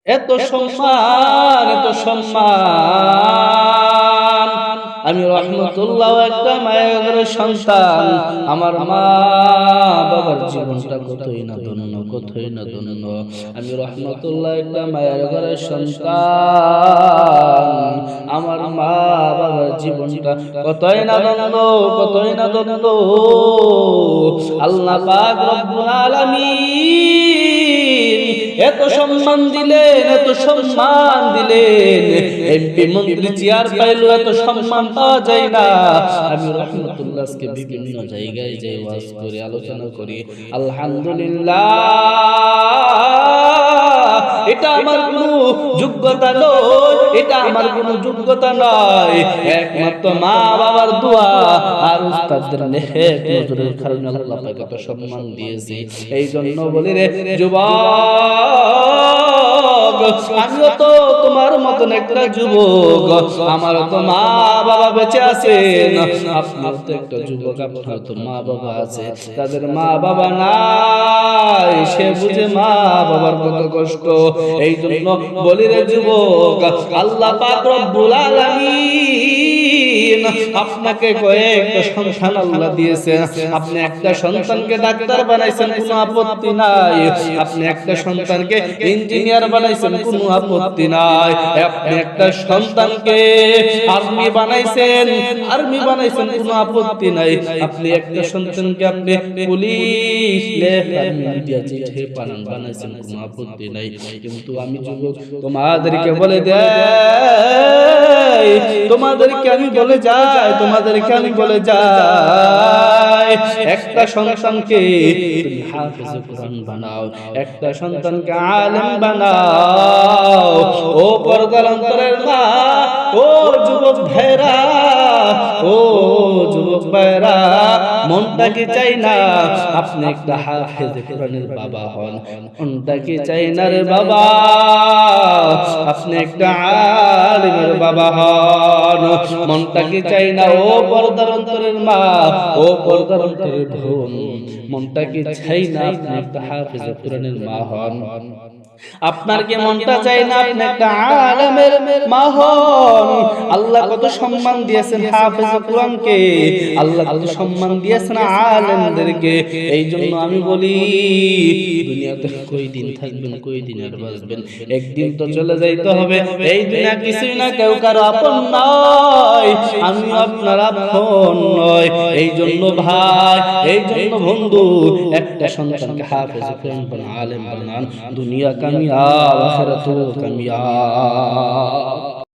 এত সম্মান, এত সম্মান। আমি রহমতুল্লাহ একটা মায়ের ঘরের সন্তান। আমার মা বাবার জীবনটা কতই না ধন্য, কতই না ধন্য। আমি রহমতুল্লাহ একটা মায়ের ঘরের সন্তান। আমার মা বাবার জীবনটা কতই না ধন্য, কতই না ধন্য। আল্লাহ পাক রব্বুল আলামিন এত সম্মান দিলেন, এত সম্মান দিলেন। এমপি মন্ত্রী চেয়ার পাইলো, এত সম্মান পাওয়া যায় না। আমি রহমতুল্লাহ আজকে বিভিন্ন জায়গায় যাই, ওয়াজ করে আলোচনা করি। আলহামদুলিল্লাহ, এটা আমার কোনো যোগ্যতা নয়, এটা আমার কোনো যোগ্যতা নয়। একমাত্র মা বাবার দোয়া আর উস্তাদদের নেক নজরের কারণে আল্লাহ পাক এত সম্মান দিয়েছে। এই জন্য বলি রে যুবক, আমিও তো তোমার মতন একটা যুবক, আমার তো মা বাবা বেঁচে আছেন। আপনার তো একটা যুবক, আপনার তো মা বাবা আছে। তাদের মা বাবা নাই, সে বুঝে মা বাবার কত কষ্ট। এই জন্য বলি রে যুবক, আল্লাহ পাক রব্বুল আলামিন আপনাকে কয়েকটা সন্তান আল্লাহ দিয়েছে। আপনি একটা সন্তানকে ডাক্তার বানাইছেন, কোনো আপত্তি নাই। আপনি একটা সন্তানকে ইঞ্জিনিয়ার বানাইছেন, কোনো আপত্তি নাই। আপনি একটা সন্তানকে আর্মি বানাইছেন, আর্মি বানাইছেন, কোনো আপত্তি নাই। আপনি একটা সন্তানকে আপনি পুলিশ বানাইছেন, কোনো আপত্তি নাই। কিন্তু আমি যুবক তোমাদেরকে বলে দেই, তোমাদেরকে আমি বলে যাই, তোমাদেরকে আমি বলে যাই, একটা সন্তানকে তুমি হাফেজে কোরআন বানাও, একটা সন্তানকে আলেম বানাও। ও পর্দার অন্তরের মা, ও যুবক ভাইরা, ও যুবক ভাইরা, মনটা কি চাই না আপনি একটা হাফেজে কোরআনের বাবা হন? মনটা কি চাই না রে বাবা আপনি একটা আলেমের বাবা হন? মনটা কি চাই না ও পর্দার অন্তরের মা, ও পর্দার অন্তরের বোন, মনটা কি চাই না আপনি একটা হাফেজে কোরআনের মা হন? আপনার কি মনটা চাই না আপনি একটা আলেমের মা হন? আল্লাহ কত সম্মান দিয়েছেন হাফেজ কোরআনকে, আল্লাহ কত সম্মান দিয়েছেন আলেমদেরকে। এই জন্য আমি বলি, দুনিয়াতে কই দিন থাকবেন, কই দিন আর বাঁচবেন? একদিন তো চলে যাইতে হবে। এই দুনিয়া কিছুই না, কেউ কারো আপন নয়, আমি আপনার আপন নয়। এই জন্য ভাই, এই জন্য বন্ধু, একটা সন্তানকে হাফেজ কোরআন বানান, আলেম বানান, দুনিয়া কামিয়াব, আখিরাতও কামিয়াব।